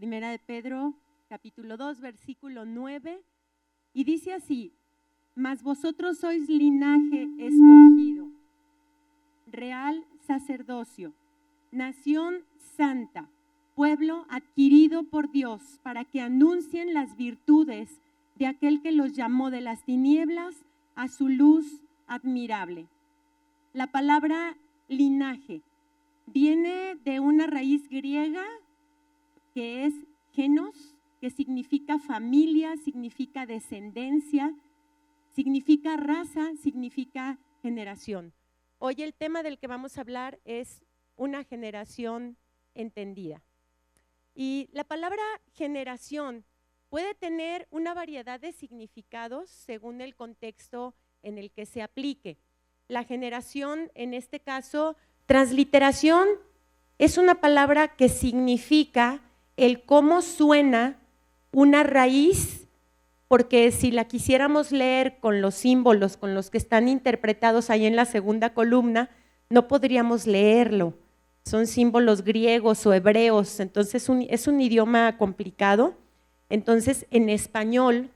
Primera de Pedro, capítulo 2, versículo 9, y dice así: mas vosotros sois linaje escogido, real sacerdocio, nación santa, pueblo adquirido por Dios, para que anuncien las virtudes de aquel que los llamó de las tinieblas a su luz admirable. La palabra linaje viene de una raíz griega que es genos, que significa familia, significa descendencia, significa raza, significa generación. Hoy el tema del que vamos a hablar es una generación entendida. Y la palabra generación puede tener una variedad de significados según el contexto en el que se aplique. La generación, en este caso, transliteración, es una palabra que significa el cómo suena una raíz, porque si la quisiéramos leer con los símbolos, con los que están interpretados ahí en la segunda columna, no podríamos leerlo. Son símbolos griegos o hebreos, entonces es un idioma complicado. Entonces en español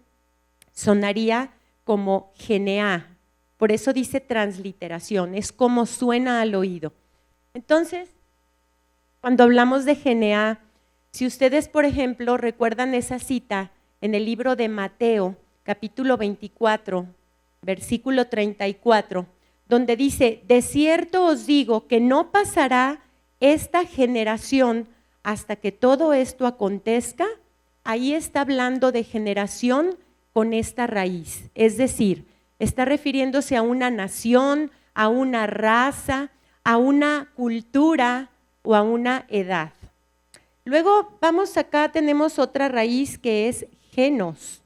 sonaría como geneá, por eso dice transliteración, es como suena al oído. Entonces, cuando hablamos de geneá, si ustedes, por ejemplo, recuerdan esa cita en el libro de Mateo, capítulo 24, versículo 34, donde dice: de cierto os digo que no pasará esta generación hasta que todo esto acontezca. Ahí está hablando de generación con esta raíz, es decir, está refiriéndose a una nación, a una raza, a una cultura o a una edad. Luego vamos acá, tenemos otra raíz que es genos.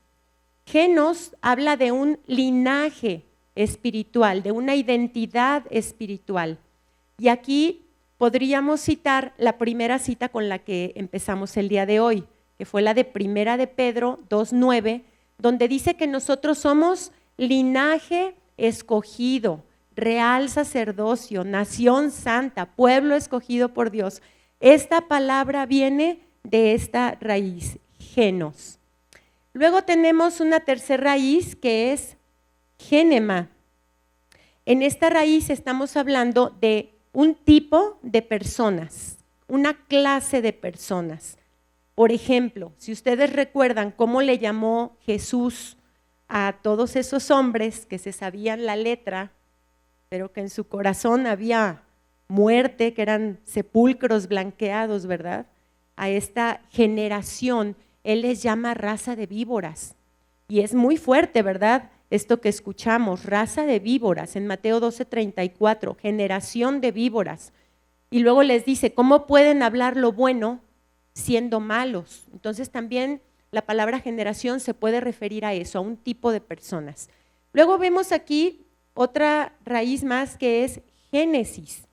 Genos habla de un linaje espiritual, de una identidad espiritual. Y aquí podríamos citar la primera cita con la que empezamos el día de hoy, que fue la de Primera de Pedro 2:9, donde dice que nosotros somos linaje escogido, real sacerdocio, nación santa, pueblo escogido por Dios. Esta palabra viene de esta raíz, genos. Luego tenemos una tercera raíz que es génema. En esta raíz estamos hablando de un tipo de personas, una clase de personas. Por ejemplo, si ustedes recuerdan cómo le llamó Jesús a todos esos hombres que se sabían la letra, pero que en su corazón había muerte, que eran sepulcros blanqueados, ¿verdad? A esta generación, Él les llama raza de víboras. Y es muy fuerte, ¿verdad? Esto que escuchamos, raza de víboras, en Mateo 12:34, generación de víboras. Y luego les dice, ¿cómo pueden hablar lo bueno siendo malos? Entonces también la palabra generación se puede referir a eso, a un tipo de personas. Luego vemos aquí otra raíz más que es génesis.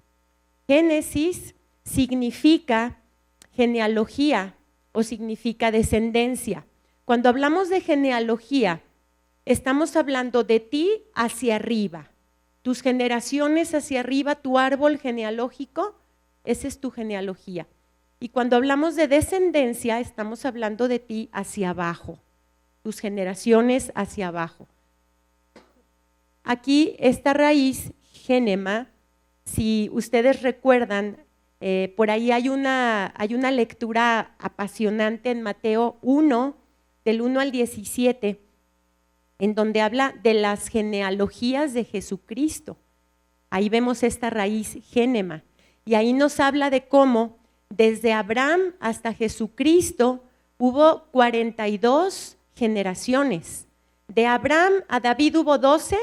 Génesis significa genealogía o significa descendencia. Cuando hablamos de genealogía, estamos hablando de ti hacia arriba, tus generaciones hacia arriba, tu árbol genealógico, esa es tu genealogía. Y cuando hablamos de descendencia, estamos hablando de ti hacia abajo, tus generaciones hacia abajo. Aquí esta raíz, génema, si ustedes recuerdan, por ahí hay una lectura apasionante en Mateo 1, del 1 al 17, en donde habla de las genealogías de Jesucristo. Ahí vemos esta raíz génema, y ahí nos habla de cómo desde Abraham hasta Jesucristo hubo 42 generaciones. De Abraham a David hubo 12,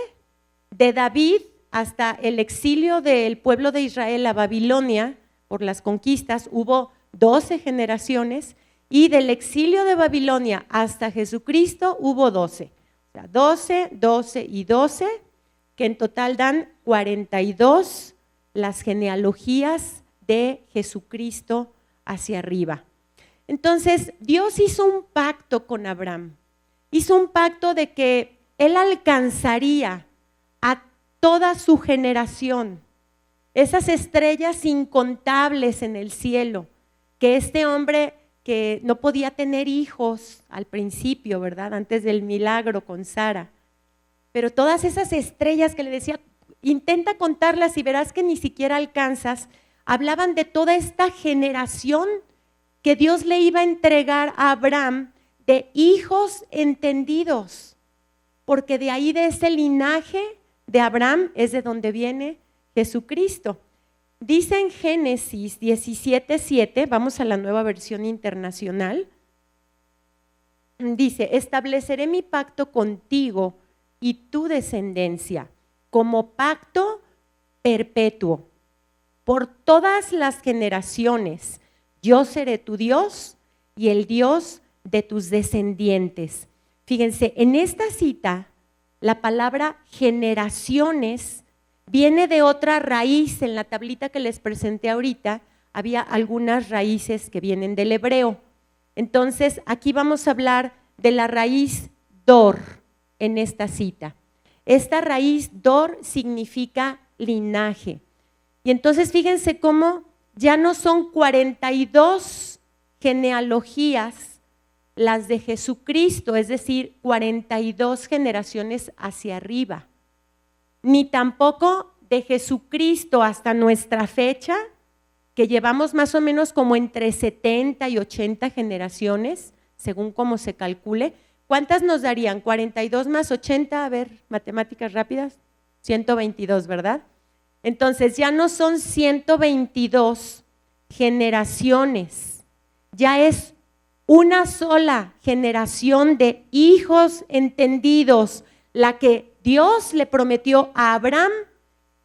de David hasta el exilio del pueblo de Israel a Babilonia por las conquistas hubo 12 generaciones, y del exilio de Babilonia hasta Jesucristo hubo 12. O sea, 12, 12 y 12, que en total dan 42 las genealogías de Jesucristo hacia arriba. Entonces, Dios hizo un pacto con Abraham. Hizo un pacto de que él alcanzaría a toda su generación, esas estrellas incontables en el cielo, que este hombre que no podía tener hijos al principio, ¿verdad? Antes del milagro con Sara. Pero todas esas estrellas que le decía, intenta contarlas y verás que ni siquiera alcanzas, hablaban de toda esta generación que Dios le iba a entregar a Abraham de hijos entendidos, porque de ahí, de ese linaje de Abraham, es de donde viene Jesucristo. Dice en Génesis 17:7, vamos a la Nueva Versión Internacional, dice: estableceré mi pacto contigo y tu descendencia como pacto perpetuo por todas las generaciones. Yo seré tu Dios y el Dios de tus descendientes. Fíjense, en esta cita, la palabra generaciones viene de otra raíz. En la tablita que les presenté ahorita, había algunas raíces que vienen del hebreo. Entonces, aquí vamos a hablar de la raíz dor en esta cita. Esta raíz dor significa linaje. Y entonces fíjense cómo ya no son 42 genealogías las de Jesucristo, es decir, 42 generaciones hacia arriba, ni tampoco de Jesucristo hasta nuestra fecha, que llevamos más o menos como entre 70 y 80 generaciones, según cómo se calcule. ¿Cuántas nos darían? 42 más 80, a ver, matemáticas rápidas, 122, ¿verdad? Entonces ya no son 122 generaciones, ya es una sola generación de hijos entendidos, la que Dios le prometió a Abraham,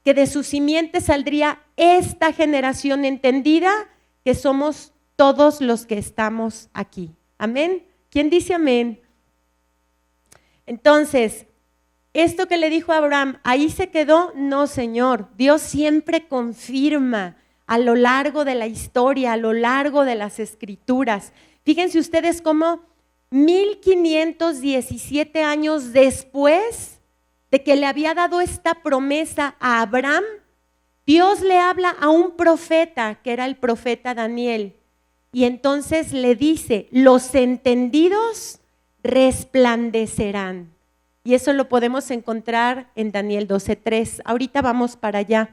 que de su simiente saldría esta generación entendida, que somos todos los que estamos aquí. ¿Amén? ¿Quién dice amén? Entonces, esto que le dijo a Abraham, ¿ahí se quedó? No, Señor. Dios siempre confirma a lo largo de la historia, a lo largo de las Escrituras. Fíjense ustedes cómo 1517 años después de que le había dado esta promesa a Abraham, Dios le habla a un profeta, que era el profeta Daniel, y entonces le dice: los entendidos resplandecerán. Y eso lo podemos encontrar en Daniel 12:3. Ahorita vamos para allá.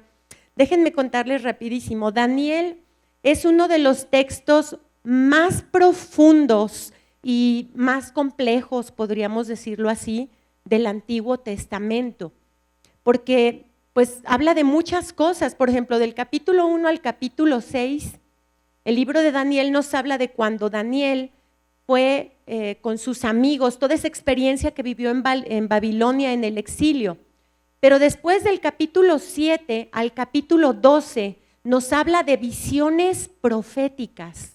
Déjenme contarles rapidísimo. Daniel es uno de los textos más profundos y más complejos, podríamos decirlo así, del Antiguo Testamento, porque pues habla de muchas cosas. Por ejemplo, del capítulo 1 al capítulo 6, el libro de Daniel nos habla de cuando Daniel fue con sus amigos, toda esa experiencia que vivió en Babilonia en el exilio. Pero después del capítulo 7 al capítulo 12 nos habla de visiones proféticas.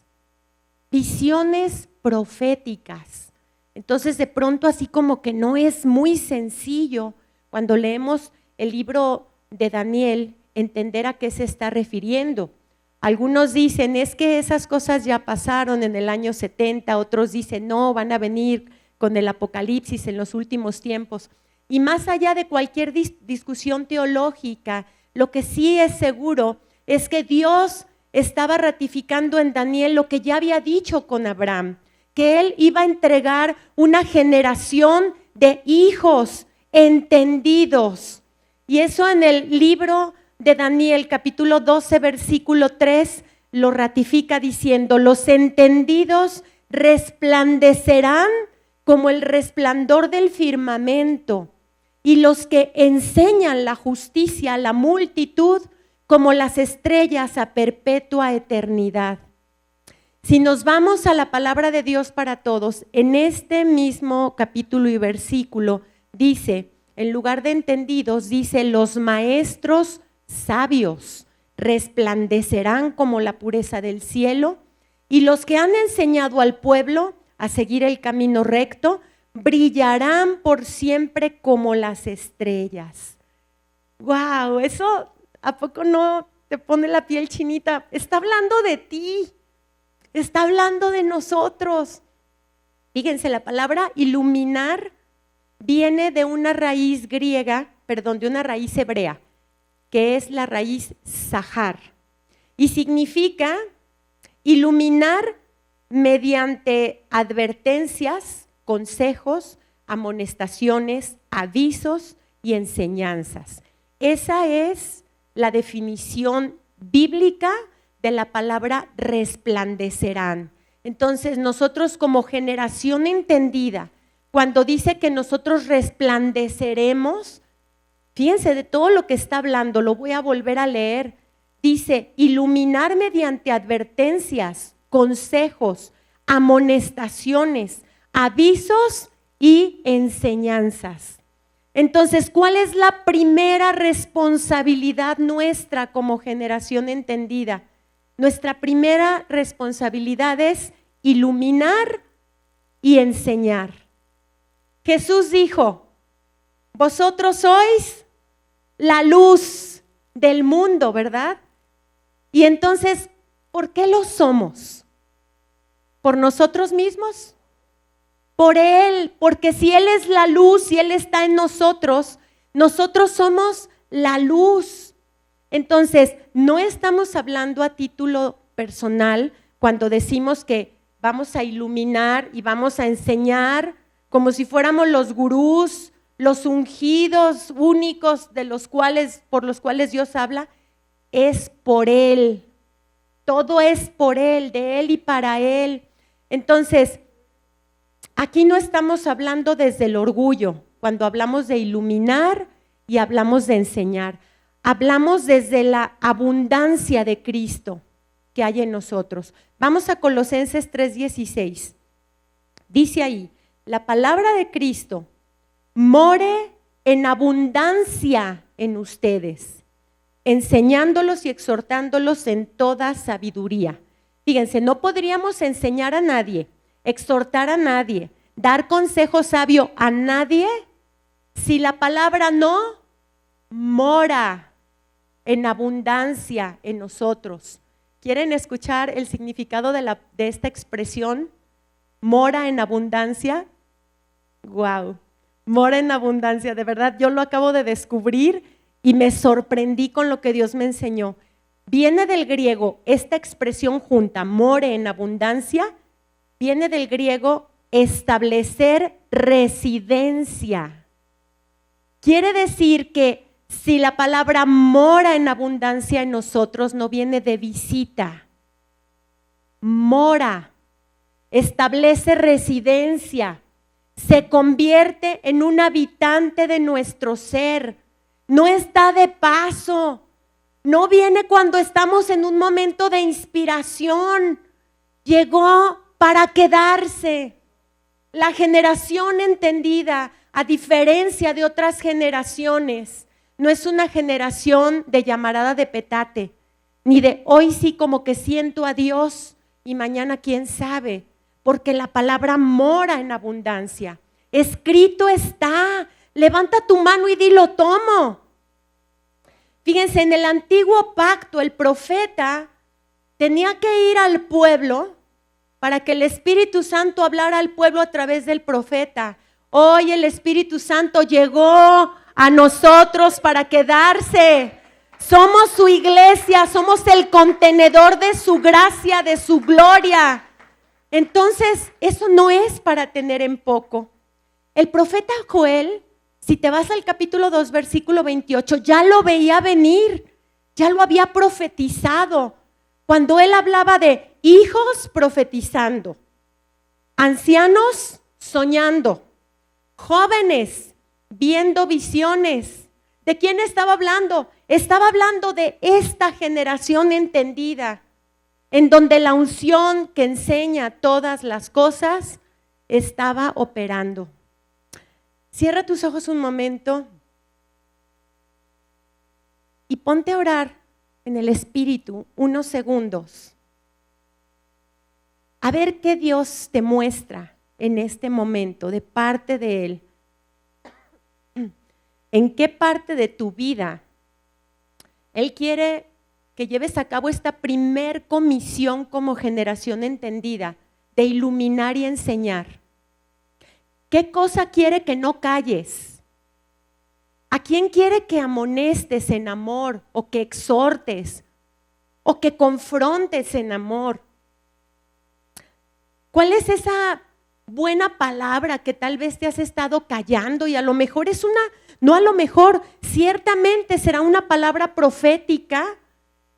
Visiones proféticas. Entonces, de pronto, así como que no es muy sencillo cuando leemos el libro de Daniel entender a qué se está refiriendo. Algunos dicen, es que esas cosas ya pasaron en el año 70, otros dicen, no, van a venir con el Apocalipsis en los últimos tiempos. Y más allá de cualquier discusión teológica, lo que sí es seguro es que Dios estaba ratificando en Daniel lo que ya había dicho con Abraham, que él iba a entregar una generación de hijos entendidos. Y eso en el libro de Daniel, capítulo 12, versículo 3, lo ratifica diciendo: los entendidos resplandecerán como el resplandor del firmamento, y los que enseñan la justicia a la multitud como las estrellas a perpetua eternidad. Si nos vamos a la palabra de Dios para todos, en este mismo capítulo y versículo dice, en lugar de entendidos, dice: los maestros sabios resplandecerán como la pureza del cielo, y los que han enseñado al pueblo a seguir el camino recto brillarán por siempre como las estrellas. ¡Wow! Eso, ¿a poco no te pone la piel chinita? Está hablando de ti, está hablando de nosotros. Fíjense, la palabra iluminar viene de una raíz griega, de una raíz hebrea, que es la raíz sahar, y significa iluminar mediante advertencias, consejos, amonestaciones, avisos y enseñanzas. Esa es la definición bíblica de la palabra resplandecerán. Entonces, nosotros como generación entendida, cuando dice que nosotros resplandeceremos, fíjense de todo lo que está hablando, lo voy a volver a leer. Dice, iluminar mediante advertencias, consejos, amonestaciones, avisos y enseñanzas. Entonces, ¿cuál es la primera responsabilidad nuestra como generación entendida? Nuestra primera responsabilidad es iluminar y enseñar. Jesús dijo, vosotros sois la luz del mundo, ¿verdad? Y entonces, ¿por qué lo somos? ¿Por nosotros mismos? Por Él, porque si Él es la luz, si Él está en nosotros, nosotros somos la luz. Entonces, no estamos hablando a título personal cuando decimos que vamos a iluminar y vamos a enseñar como si fuéramos los gurús, los ungidos únicos por los cuales Dios habla. Es por Él, todo es por Él, de Él y para Él. Entonces, aquí no estamos hablando desde el orgullo, cuando hablamos de iluminar y hablamos de enseñar. Hablamos desde la abundancia de Cristo que hay en nosotros. Vamos a Colosenses 3:16. Dice ahí, la palabra de Cristo more en abundancia en ustedes, enseñándolos y exhortándolos en toda sabiduría. Fíjense, no podríamos enseñar a nadie, exhortar a nadie, dar consejo sabio a nadie si la palabra no mora en abundancia en nosotros. ¿Quieren escuchar el significado de esta expresión? Mora en abundancia. ¡Wow! Mora en abundancia, de verdad, yo lo acabo de descubrir y me sorprendí con lo que Dios me enseñó. Viene del griego, esta expresión junta, more en abundancia, viene del griego establecer residencia. Quiere decir que si la palabra mora en abundancia en nosotros, no viene de visita. Mora, establece residencia, se convierte en un habitante de nuestro ser. No está de paso, no viene cuando estamos en un momento de inspiración. Llegó para quedarse. La generación entendida, a diferencia de otras generaciones, no es una generación de llamarada de petate, ni de hoy sí como que siento a Dios y mañana quién sabe, porque la palabra mora en abundancia. Escrito está, levanta tu mano y dilo, tomo. Fíjense, en el antiguo pacto el profeta tenía que ir al pueblo para que el Espíritu Santo hablara al pueblo a través del profeta. Hoy el Espíritu Santo llegó a nosotros para quedarse. Somos su iglesia, somos el contenedor de su gracia, de su gloria. Entonces, eso no es para tener en poco. El profeta Joel, si te vas al capítulo 2, versículo 28, ya lo veía venir, ya lo había profetizado. Cuando él hablaba de hijos profetizando, ancianos soñando, jóvenes viendo visiones. ¿De quién estaba hablando? Estaba hablando de esta generación entendida, en donde la unción que enseña todas las cosas estaba operando. Cierra tus ojos un momento y ponte a orar en el Espíritu unos segundos. A ver qué Dios te muestra en este momento de parte de Él. ¿En qué parte de tu vida Él quiere que lleves a cabo esta primer comisión como generación entendida de iluminar y enseñar? ¿Qué cosa quiere que no calles? ¿A quién quiere que amonestes en amor o que exhortes o que confrontes en amor? ¿Cuál es esa buena palabra que tal vez te has estado callando y a lo mejor ciertamente será una palabra profética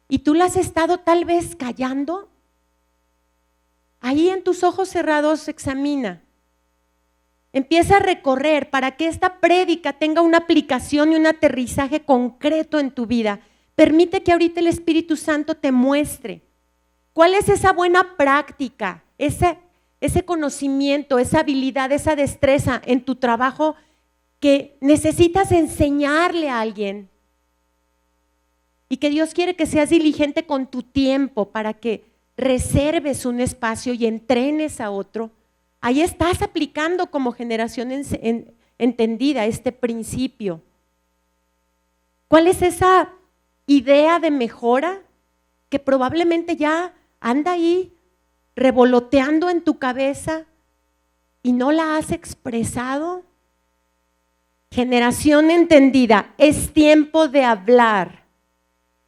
y tú la has estado tal vez callando? Ahí en tus ojos cerrados examina. Empieza a recorrer para que esta prédica tenga una aplicación y un aterrizaje concreto en tu vida. Permite que ahorita el Espíritu Santo te muestre cuál es esa buena práctica, ese conocimiento, esa habilidad, esa destreza en tu trabajo que necesitas enseñarle a alguien. Y que Dios quiere que seas diligente con tu tiempo para que reserves un espacio y entrenes a otro. Ahí estás aplicando como generación entendida este principio. ¿Cuál es esa idea de mejora que probablemente ya anda ahí revoloteando en tu cabeza y no la has expresado? Generación entendida, es tiempo de hablar.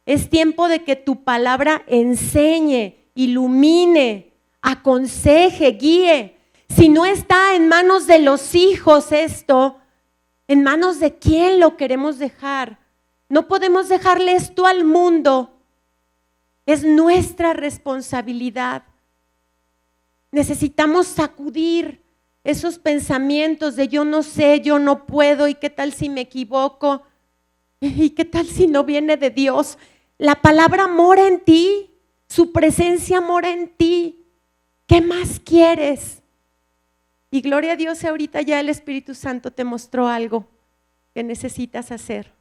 Es tiempo de que tu palabra enseñe, ilumine, aconseje, guíe. Si no está en manos de los hijos esto, ¿en manos de quién lo queremos dejar? No podemos dejarle esto al mundo. Es nuestra responsabilidad. Necesitamos sacudir esos pensamientos de yo no sé, yo no puedo, y qué tal si me equivoco, y qué tal si no viene de Dios. La palabra mora en ti, su presencia mora en ti. ¿Qué más quieres? Y gloria a Dios, ahorita ya el Espíritu Santo te mostró algo que necesitas hacer.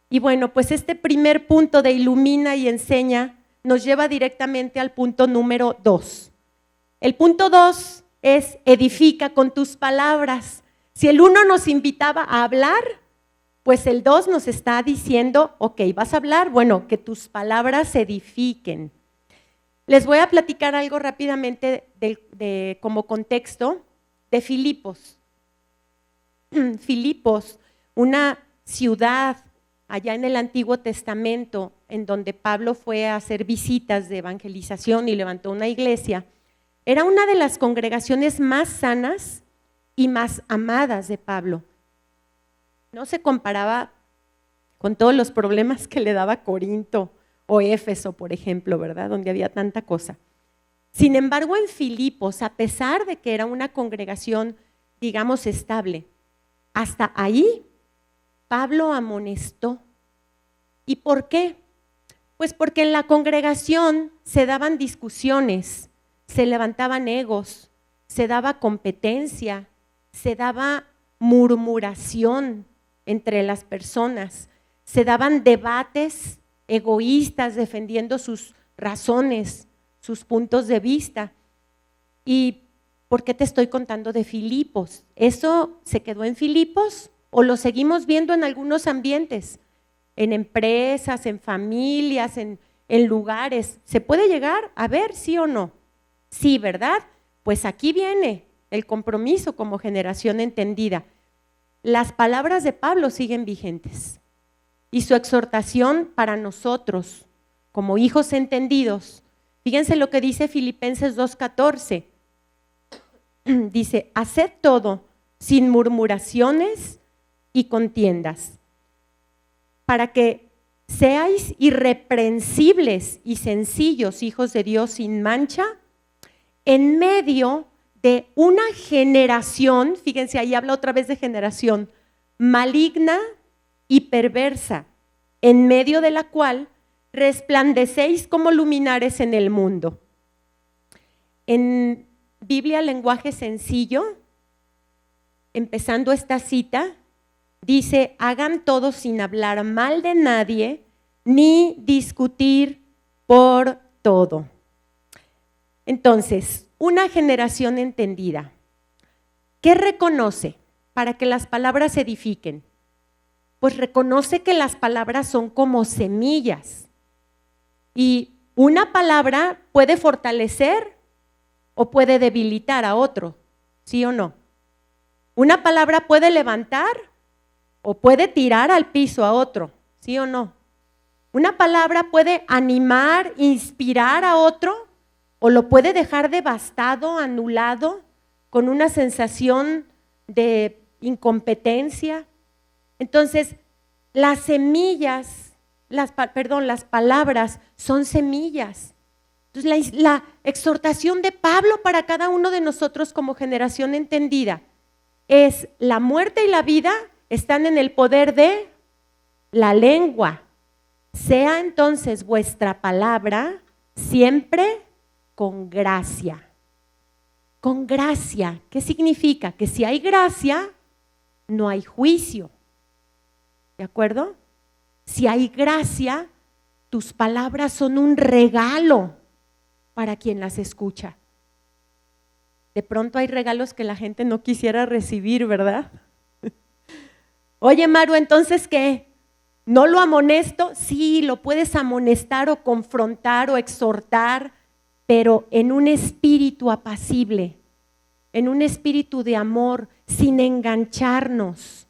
Y bueno, pues este primer punto de ilumina y enseña nos lleva directamente al punto número 2. El punto 2 es edifica con tus palabras. Si el 1 nos invitaba a hablar, pues el 2 nos está diciendo, ok, vas a hablar, bueno, que tus palabras edifiquen. Les voy a platicar algo rápidamente como contexto de Filipos. Filipos, una ciudad allá en el Antiguo Testamento, en donde Pablo fue a hacer visitas de evangelización y levantó una iglesia, era una de las congregaciones más sanas y más amadas de Pablo. No se comparaba con todos los problemas que le daba Corinto o Éfeso, por ejemplo, ¿verdad? Donde había tanta cosa. Sin embargo, en Filipos, a pesar de que era una congregación, digamos, estable, hasta ahí Pablo amonestó. ¿Y por qué? Pues porque en la congregación se daban discusiones, se levantaban egos, se daba competencia, se daba murmuración entre las personas, se daban debates egoístas defendiendo sus razones, sus puntos de vista. ¿Y por qué te estoy contando de Filipos? ¿Eso se quedó en Filipos o lo seguimos viendo en algunos ambientes? En empresas, en familias, en lugares. ¿Se puede llegar a ver, sí o no? Sí, ¿verdad? Pues aquí viene el compromiso como generación entendida. Las palabras de Pablo siguen vigentes. Y su exhortación para nosotros, como hijos entendidos, fíjense lo que dice Filipenses 2:14. Dice, haced todo sin murmuraciones y contiendas, para que seáis irreprensibles y sencillos, hijos de Dios sin mancha, en medio de una generación, fíjense, ahí habla otra vez de generación, maligna y perversa, en medio de la cual resplandecéis como luminares en el mundo. En Biblia, lenguaje sencillo, empezando esta cita, dice, hagan todo sin hablar mal de nadie, ni discutir por todo. Entonces, una generación entendida, ¿qué reconoce para que las palabras edifiquen? Pues reconoce que las palabras son como semillas y una palabra puede fortalecer o puede debilitar a otro, ¿sí o no? Una palabra puede levantar o puede tirar al piso a otro, ¿sí o no? Una palabra puede animar, inspirar a otro o lo puede dejar devastado, anulado, con una sensación de incompetencia. Entonces, las semillas, las palabras son semillas. Entonces, la exhortación de Pablo para cada uno de nosotros como generación entendida es: la muerte y la vida están en el poder de la lengua. Sea entonces vuestra palabra siempre con gracia. Con gracia. ¿Qué significa? Que si hay gracia, no hay juicio. ¿De acuerdo? Si hay gracia, tus palabras son un regalo para quien las escucha. De pronto hay regalos que la gente no quisiera recibir, ¿verdad? Oye, Maru, ¿entonces qué? ¿No lo amonesto? Sí, lo puedes amonestar o confrontar o exhortar, pero en un espíritu apacible, en un espíritu de amor, sin engancharnos,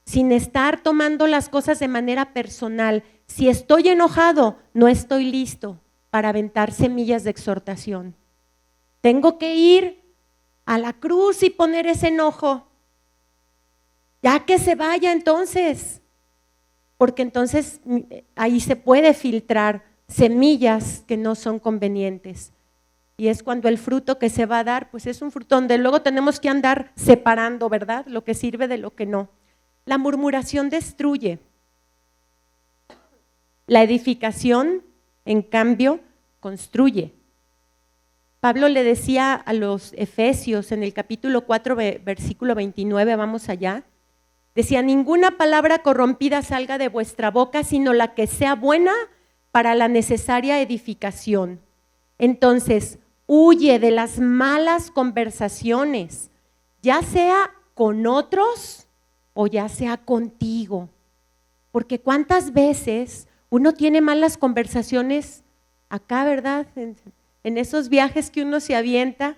sin estar tomando las cosas de manera personal. Si estoy enojado, no estoy listo para aventar semillas de exhortación. Tengo que ir a la cruz y poner ese enojo. Ya que se vaya entonces, porque entonces ahí se puede filtrar semillas que no son convenientes. Y es cuando el fruto que se va a dar, pues es un fruto donde luego tenemos que andar separando, ¿verdad? Lo que sirve de lo que no. La murmuración destruye. La edificación, en cambio, construye. Pablo le decía a los Efesios en el capítulo 4, versículo 29, vamos allá, decía: ninguna palabra corrompida salga de vuestra boca, sino la que sea buena para la necesaria edificación. Entonces, huye de las malas conversaciones, ya sea con otros o ya sea contigo. Porque cuántas veces uno tiene malas conversaciones acá, ¿verdad? En esos viajes que uno se avienta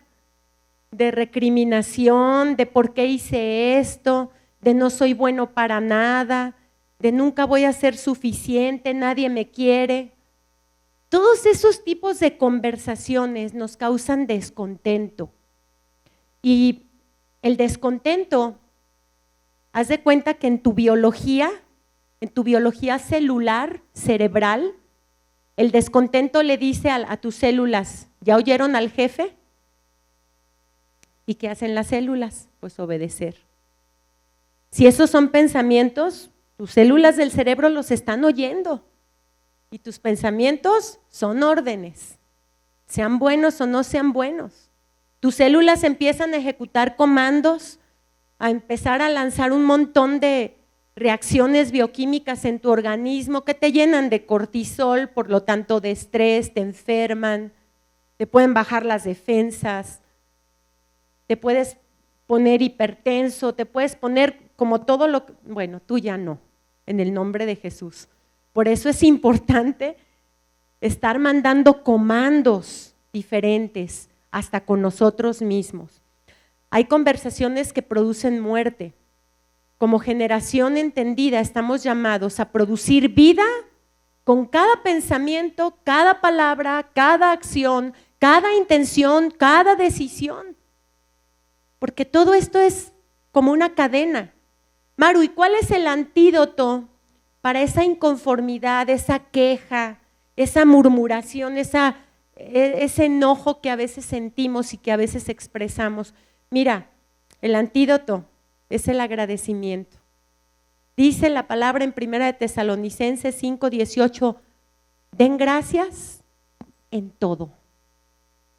de recriminación, de por qué hice esto, de no soy bueno para nada, de nunca voy a ser suficiente, nadie me quiere. Todos esos tipos de conversaciones nos causan descontento. Y el descontento, haz de cuenta que en tu biología celular, cerebral, el descontento le dice a tus células: ¿ya oyeron al jefe? ¿Y qué hacen las células? Pues obedecer. Si esos son pensamientos, tus células del cerebro los están oyendo. Y tus pensamientos son órdenes, sean buenos o no sean buenos. Tus células empiezan a ejecutar comandos, a empezar a lanzar un montón de reacciones bioquímicas en tu organismo que te llenan de cortisol, por lo tanto de estrés, te enferman, te pueden bajar las defensas, te puedes poner hipertenso, te puedes poner como todo lo que, bueno, tú ya no, en el nombre de Jesús. Por eso es importante estar mandando comandos diferentes hasta con nosotros mismos. Hay conversaciones que producen muerte. Como generación entendida estamos llamados a producir vida con cada pensamiento, cada palabra, cada acción, cada intención, cada decisión. Porque todo esto es como una cadena. Maru, ¿y cuál es el antídoto para esa inconformidad, esa queja, esa murmuración, ese enojo que a veces sentimos y que a veces expresamos? Mira, el antídoto es el agradecimiento. Dice la palabra en 1 de Tesalonicenses 5:18, den gracias en todo.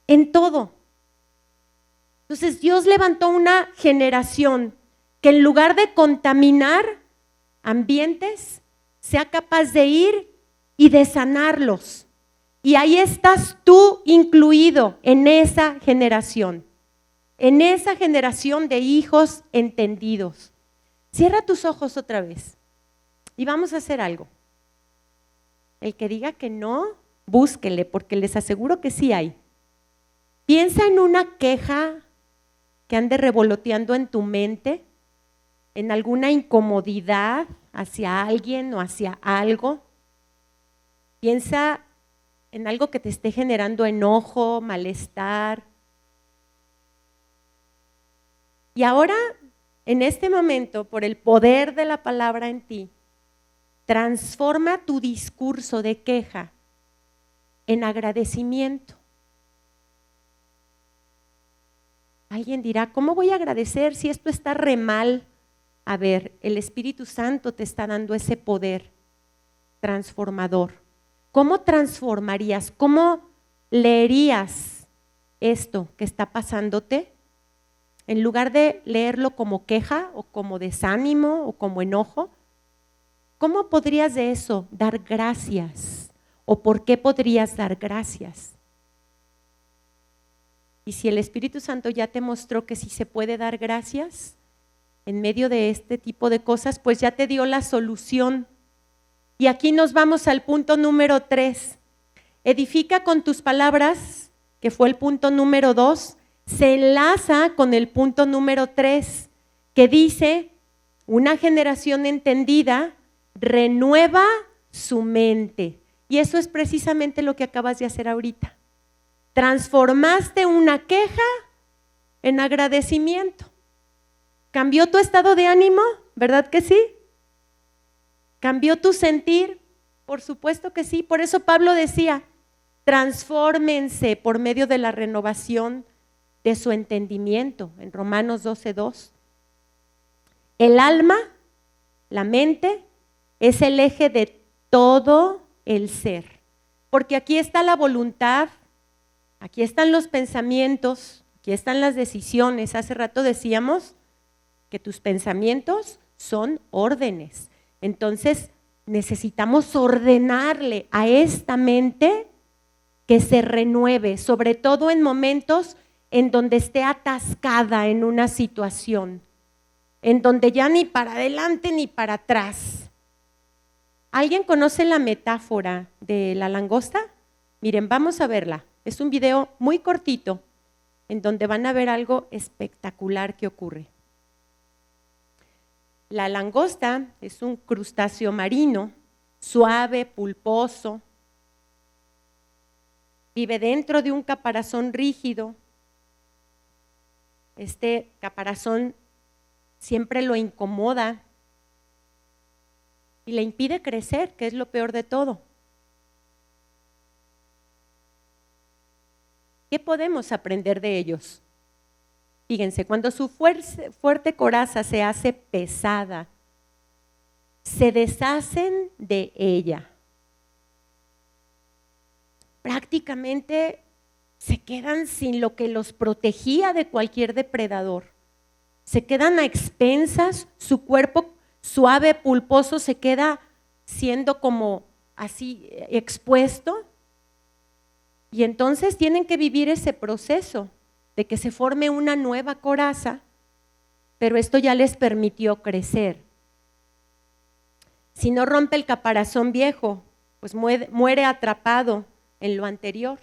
En todo. Entonces Dios levantó una generación que en lugar de contaminar ambientes, sea capaz de ir y de sanarlos. Y ahí estás tú incluido en esa generación de hijos entendidos. Cierra tus ojos otra vez y vamos a hacer algo. El que diga que no, búsquele, porque les aseguro que sí hay. Piensa en una queja que ande revoloteando en tu mente, en alguna incomodidad hacia alguien o hacia algo. Piensa en algo que te esté generando enojo, malestar. Y ahora, en este momento, por el poder de la palabra en ti, transforma tu discurso de queja en agradecimiento. Alguien dirá, ¿cómo voy a agradecer si esto está re mal? A ver, el Espíritu Santo te está dando ese poder transformador. ¿Cómo transformarías? ¿Cómo leerías esto que está pasándote? En lugar de leerlo como queja o como desánimo o como enojo, ¿cómo podrías de eso dar gracias? ¿O por qué podrías dar gracias? Y si el Espíritu Santo ya te mostró que sí se puede dar gracias en medio de este tipo de cosas, pues ya te dio la solución. Y aquí nos vamos al punto número 3. Edifica con tus palabras, que fue el punto número 2, se enlaza con el punto número 3, que dice, una generación entendida renueva su mente. Y eso es precisamente lo que acabas de hacer ahorita. Transformaste una queja en agradecimiento. ¿Cambió tu estado de ánimo? ¿Verdad que sí? ¿Cambió tu sentir? Por supuesto que sí. Por eso Pablo decía, transfórmense por medio de la renovación de su entendimiento, en Romanos 12:2. El alma, la mente, es el eje de todo el ser. Porque aquí está la voluntad, aquí están los pensamientos, aquí están las decisiones. Hace rato decíamos que tus pensamientos son órdenes. Entonces necesitamos ordenarle a esta mente que se renueve, sobre todo en momentos en donde esté atascada en una situación, en donde ya ni para adelante ni para atrás. ¿Alguien conoce la metáfora de la langosta? Miren, vamos a verla. Es un video muy cortito en donde van a ver algo espectacular que ocurre. La langosta es un crustáceo marino, suave, pulposo. Vive dentro de un caparazón rígido. Este caparazón siempre lo incomoda y le impide crecer, que es lo peor de todo. ¿Qué podemos aprender de ellos? Fíjense, cuando su fuerte coraza se hace pesada, se deshacen de ella. Prácticamente se quedan sin lo que los protegía de cualquier depredador. Se quedan a expensas, su cuerpo suave, pulposo, se queda siendo como así expuesto. Y entonces tienen que vivir ese proceso de que se forme una nueva coraza, pero esto ya les permitió crecer. Si no rompe el caparazón viejo, pues muere atrapado en lo anterior.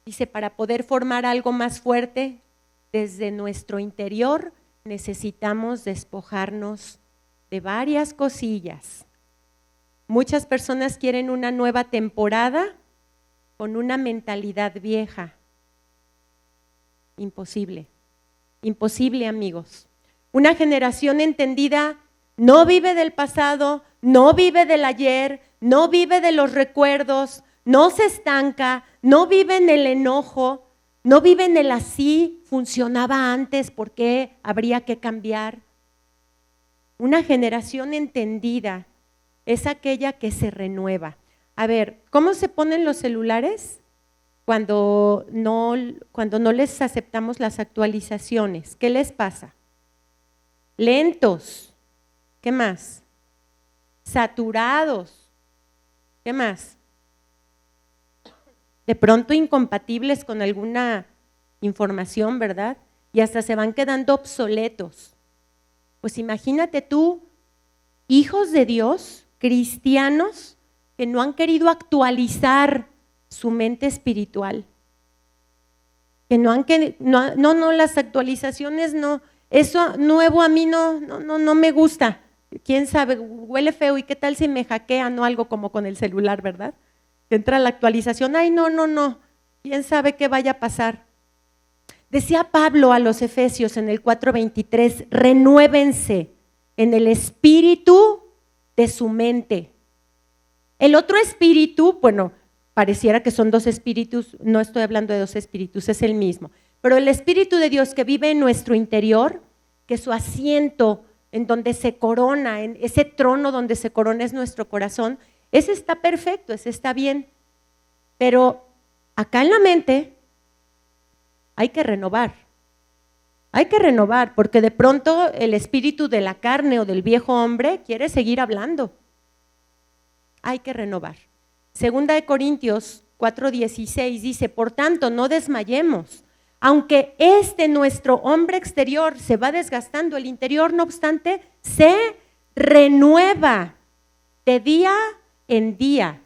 Dice, para poder formar algo más fuerte, desde nuestro interior necesitamos despojarnos de varias cosillas. Muchas personas quieren una nueva temporada con una mentalidad vieja. Imposible, imposible, amigos. Una generación entendida no vive del pasado, no vive del ayer, no vive de los recuerdos, no se estanca, no vive en el enojo, no vive en el así funcionaba antes, ¿por qué habría que cambiar? Una generación entendida es aquella que se renueva. A ver, ¿cómo se ponen los celulares cuando no les aceptamos las actualizaciones? ¿Qué les pasa? Lentos. ¿Qué más? Saturados. ¿Qué más? De pronto incompatibles con alguna información, ¿verdad? Y hasta se van quedando obsoletos. Pues imagínate tú, hijos de Dios, cristianos, que no han querido actualizar su mente espiritual. Que no, las actualizaciones no, eso nuevo a mí no me gusta. quién sabe, huele feo y qué tal si me hackean o algo como con el celular, ¿verdad? Entra la actualización, ay, no, quién sabe qué vaya a pasar. Decía Pablo a los Efesios en el 4:23, renuévense en el espíritu de su mente. El otro espíritu, bueno, pareciera que son dos espíritus, no estoy hablando de dos espíritus, es el mismo. Pero el Espíritu de Dios que vive en nuestro interior, que su asiento en donde se corona, en ese trono donde se corona es nuestro corazón, ese está perfecto, ese está bien. Pero acá en la mente hay que renovar porque de pronto el espíritu de la carne o del viejo hombre quiere seguir hablando. Hay que renovar. Segunda de Corintios 4:16 dice, por tanto no desmayemos, aunque nuestro hombre exterior se va desgastando, el interior no obstante se renueva de día en día.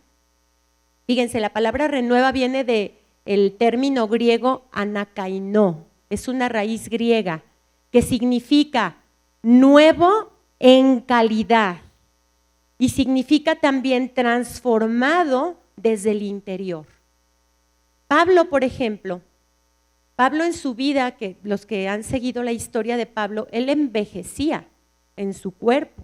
Fíjense, la palabra renueva viene del término griego anakaino, es una raíz griega que significa nuevo en calidad y significa también transformado desde el interior. Pablo, por ejemplo, en su vida, que los que han seguido la historia de Pablo, él envejecía en su cuerpo.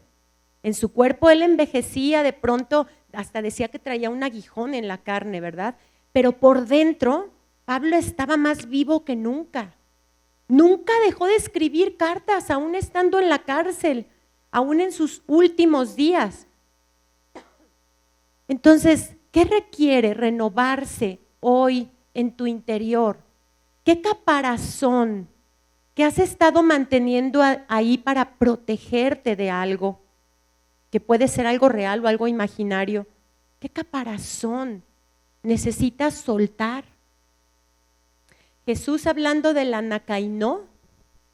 En su cuerpo él envejecía, de pronto hasta decía que traía un aguijón en la carne, ¿verdad? Pero por dentro, Pablo estaba más vivo que nunca. Nunca dejó de escribir cartas, aún estando en la cárcel, aún en sus últimos días. Entonces, ¿qué requiere renovarse hoy en tu interior? ¿Qué caparazón que has estado manteniendo ahí para protegerte de algo? Que puede ser algo real o algo imaginario. ¿Qué caparazón necesitas soltar? Jesús, hablando del anakaino,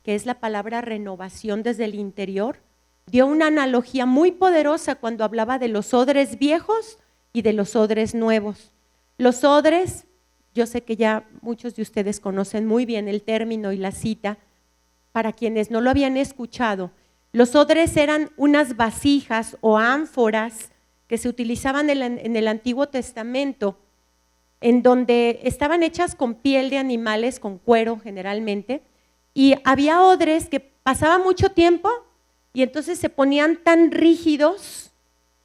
que es la palabra renovación desde el interior, dio una analogía muy poderosa cuando hablaba de los odres viejos y de los odres nuevos. Los odres, yo sé que ya muchos de ustedes conocen muy bien el término y la cita, para quienes no lo habían escuchado, los odres eran unas vasijas o ánforas que se utilizaban en el Antiguo Testamento, en donde estaban hechas con piel de animales, con cuero generalmente, y había odres que pasaba mucho tiempo y entonces se ponían tan rígidos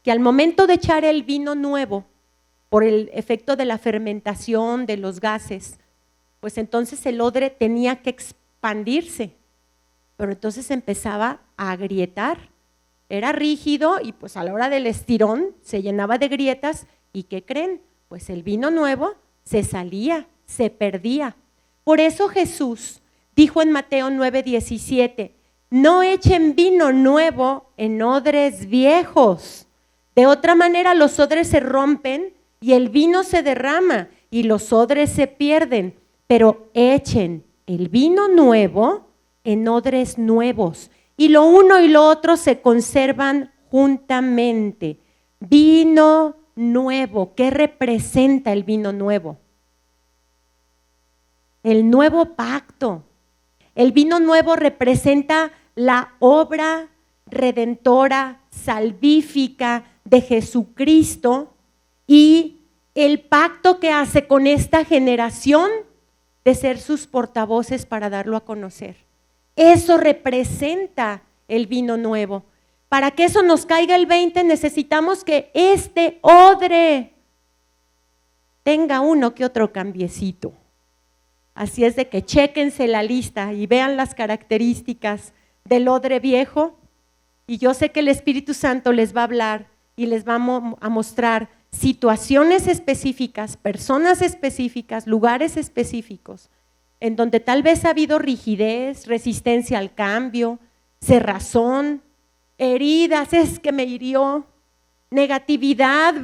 que al momento de echar el vino nuevo, por el efecto de la fermentación, de los gases, pues entonces el odre tenía que expandirse, pero entonces empezaba a agrietar. Era rígido y pues a la hora del estirón se llenaba de grietas y ¿qué creen? Pues el vino nuevo se salía, se perdía. Por eso Jesús dijo en Mateo 9:17, no echen vino nuevo en odres viejos. De otra manera los odres se rompen y el vino se derrama y los odres se pierden, pero echen el vino nuevo en odres nuevos y lo uno y lo otro se conservan juntamente. Vino nuevo, ¿qué representa el vino nuevo? El nuevo pacto. El vino nuevo representa la obra redentora, salvífica de Jesucristo y el pacto que hace con esta generación de ser sus portavoces para darlo a conocer. Eso representa el vino nuevo. Para que eso nos caiga el 20 necesitamos que este odre tenga uno que otro cambiecito. Así es de que chéquense la lista y vean las características del odre viejo y yo sé que el Espíritu Santo les va a hablar y les va a mostrar situaciones específicas, personas específicas, lugares específicos, en donde tal vez ha habido rigidez, resistencia al cambio, cerrazón, heridas, es que me hirió, negatividad,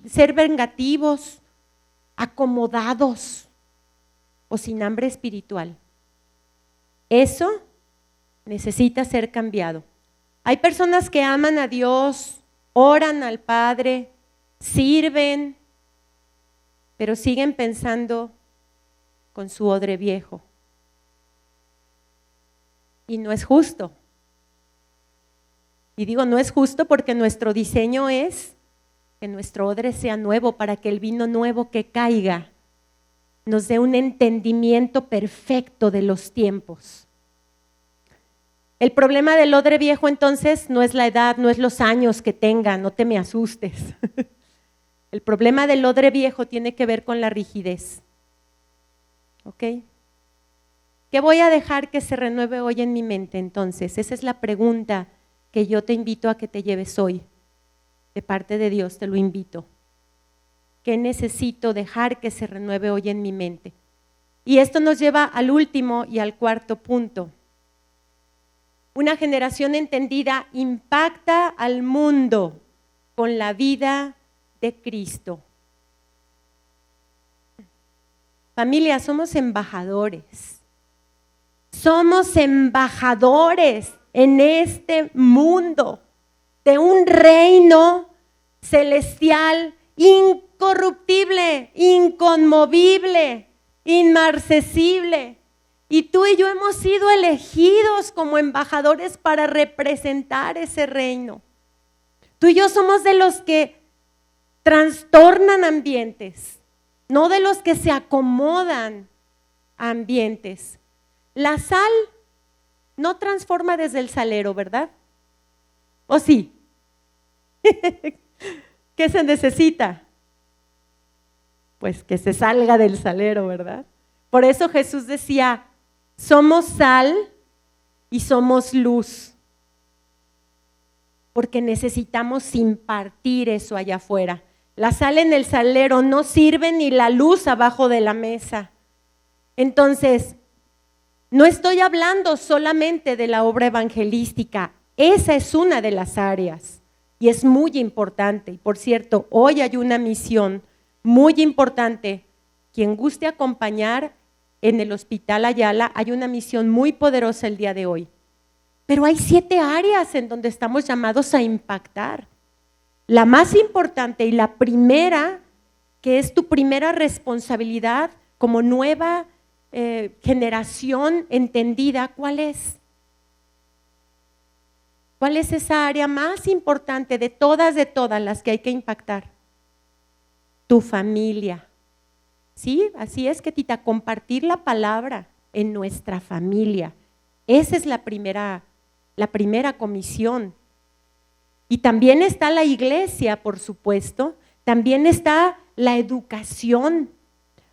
ser vengativos, acomodados o sin hambre espiritual. Eso necesita ser cambiado. Hay personas que aman a Dios, oran al Padre, sirven, pero siguen pensando con su odre viejo. Y no es justo. Y digo, no es justo porque nuestro diseño es que nuestro odre sea nuevo para que el vino nuevo que caiga nos dé un entendimiento perfecto de los tiempos. El problema del odre viejo entonces no es la edad, no es los años que tenga, no te me asustes. El problema del odre viejo tiene que ver con la rigidez. ¿Ok? ¿Qué voy a dejar que se renueve hoy en mi mente entonces? Esa es la pregunta que yo te invito a que te lleves hoy. De parte de Dios te lo invito. ¿Qué necesito dejar que se renueve hoy en mi mente? Y esto nos lleva al último y al cuarto punto. Una generación entendida impacta al mundo con la vida de Cristo. Familia, somos embajadores. Somos embajadores en este mundo de un reino celestial incorruptible, inconmovible, inmarcesible. Y tú y yo hemos sido elegidos como embajadores para representar ese reino. Tú y yo somos de los que trastornan ambientes, no de los que se acomodan a ambientes. La sal no transforma desde el salero, ¿verdad? ¿O sí? ¿Qué se necesita? Pues que se salga del salero, ¿verdad? Por eso Jesús decía, somos sal y somos luz, porque necesitamos impartir eso allá afuera. La sal en el salero no sirve ni la luz abajo de la mesa. Entonces, no estoy hablando solamente de la obra evangelística, esa es una de las áreas y es muy importante. Y por cierto, hoy hay una misión muy importante. Quien guste acompañar en el Hospital Ayala, hay una misión muy poderosa el día de hoy. Pero hay 7 áreas en donde estamos llamados a impactar. La más importante y la primera, que es tu primera responsabilidad como nueva generación entendida, ¿cuál es? ¿Cuál es esa área más importante de todas las que hay que impactar? Tu familia. Sí, así es, Ketita, compartir la palabra en nuestra familia. Esa es la primera comisión. Y también está la iglesia, por supuesto. También está la educación.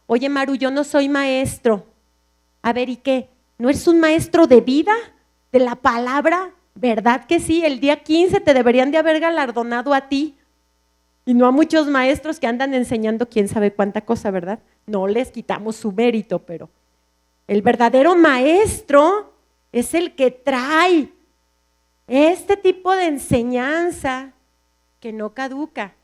Oye, Maru, yo no soy maestro. A ver, ¿y qué? ¿No eres un maestro de vida? ¿De la palabra? ¿Verdad que sí? El día 15 te deberían de haber galardonado a ti. Y no a muchos maestros que andan enseñando quién sabe cuánta cosa, ¿verdad? No les quitamos su mérito, pero el verdadero maestro es el que trae este tipo de enseñanza que no caduca.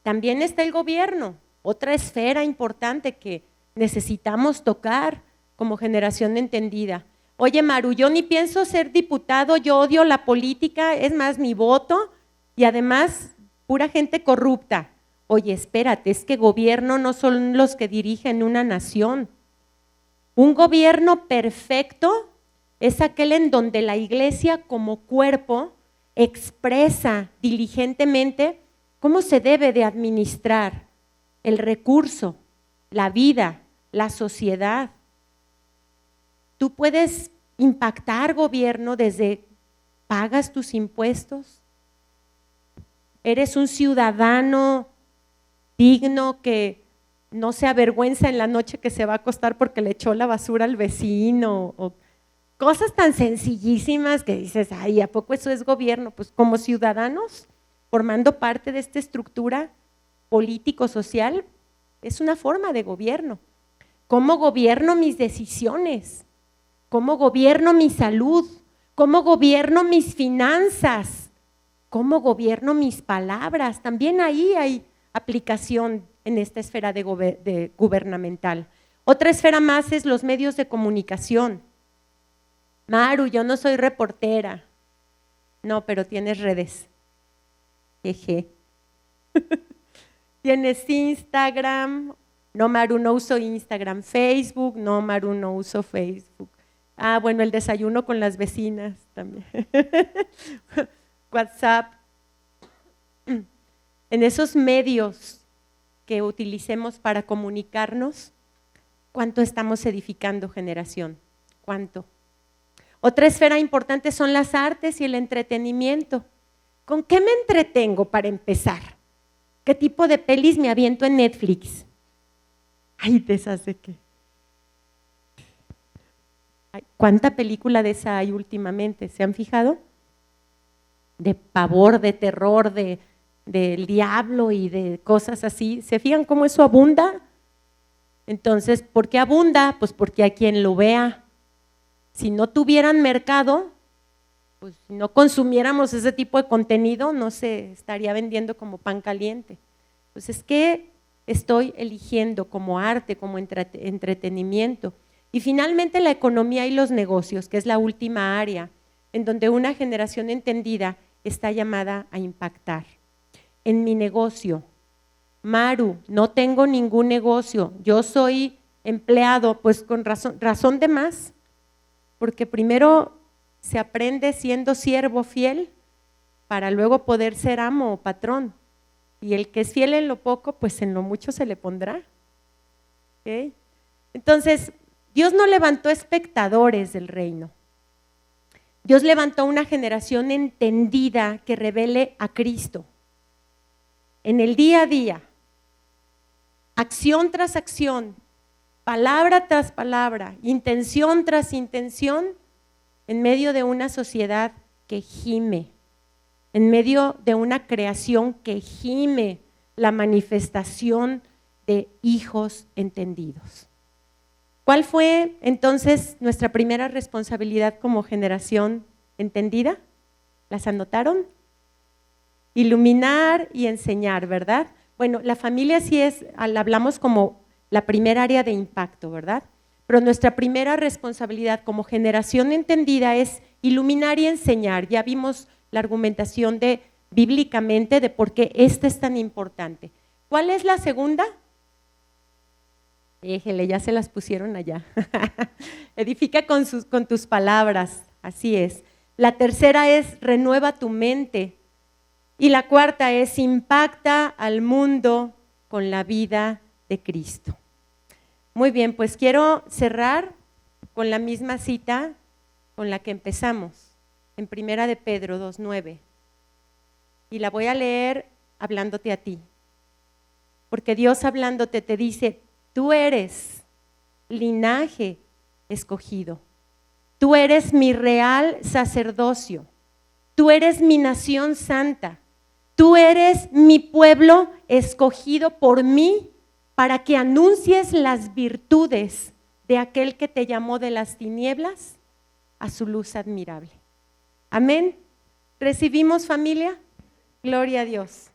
También está el gobierno, otra esfera importante que necesitamos tocar como generación entendida. Oye, Maru, yo ni pienso ser diputado, yo odio la política, es más, mi voto y además pura gente corrupta. Oye, espérate, es que gobierno no son los que dirigen una nación. Un gobierno perfecto es aquel en donde la iglesia como cuerpo expresa diligentemente cómo se debe de administrar el recurso, la vida, la sociedad. Tú puedes impactar gobierno desde pagas tus impuestos, eres un ciudadano digno que no se avergüenza en la noche que se va a acostar porque le echó la basura al vecino o cosas tan sencillísimas que dices, ay, ¿a poco eso es gobierno? Pues como ciudadanos, formando parte de esta estructura político-social, es una forma de gobierno. ¿Cómo gobierno mis decisiones? ¿Cómo gobierno mi salud? ¿Cómo gobierno mis finanzas? ¿Cómo gobierno mis palabras? También ahí hay aplicación en esta esfera de gubernamental. Otra esfera más es los medios de comunicación. Maru, yo no soy reportera. No, pero tienes redes. Jeje. Tienes Instagram. No, Maru, no uso Instagram. Facebook. No, Maru, no uso Facebook. Ah, bueno, el desayuno con las vecinas también. WhatsApp. En esos medios que utilicemos para comunicarnos, ¿cuánto estamos edificando generación? ¿Cuánto? Otra esfera importante son las artes y el entretenimiento. ¿Con qué me entretengo para empezar? ¿Qué tipo de pelis me aviento en Netflix? Ay, de esas de qué. ¿Cuánta película de esa hay últimamente? ¿Se han fijado? De pavor, de terror, del diablo y de cosas así. ¿Se fijan cómo eso abunda? Entonces, ¿por qué abunda? Pues porque hay quien lo vea. Si no tuvieran mercado, pues si no consumiéramos ese tipo de contenido, no se estaría vendiendo como pan caliente. Pues es que estoy eligiendo como arte, como entretenimiento. Y finalmente la economía y los negocios, que es la última área en donde una generación entendida está llamada a impactar. En mi negocio, Maru, no tengo ningún negocio, yo soy empleado, pues con razón de más, porque primero se aprende siendo siervo fiel para luego poder ser amo o patrón. Y el que es fiel en lo poco, pues en lo mucho se le pondrá. ¿Okay? Entonces, Dios no levantó espectadores del reino. Dios levantó una generación entendida que revele a Cristo. En el día a día, acción tras acción, palabra tras palabra, intención tras intención, en medio de una sociedad que gime, en medio de una creación que gime la manifestación de hijos entendidos. ¿Cuál fue entonces nuestra primera responsabilidad como generación entendida? ¿Las anotaron? Iluminar y enseñar, ¿verdad? Bueno, la familia sí es, hablamos como la primera área de impacto, ¿verdad? Pero nuestra primera responsabilidad como generación entendida es iluminar y enseñar. Ya vimos la argumentación bíblicamente de por qué esta es tan importante. ¿Cuál es la segunda? Éjele, ya se las pusieron allá. Edifica con tus palabras, así es. La tercera es renueva tu mente. Y la cuarta es impacta al mundo con la vida de Cristo. Muy bien, pues quiero cerrar con la misma cita con la que empezamos, en 1 de Pedro 2:9. Y la voy a leer hablándote a ti. Porque Dios hablándote te dice, tú eres linaje escogido. Tú eres mi real sacerdocio. Tú eres mi nación santa. Tú eres mi pueblo escogido por mí para que anuncies las virtudes de aquel que te llamó de las tinieblas a su luz admirable. Amén. ¿Recibimos, familia? Gloria a Dios.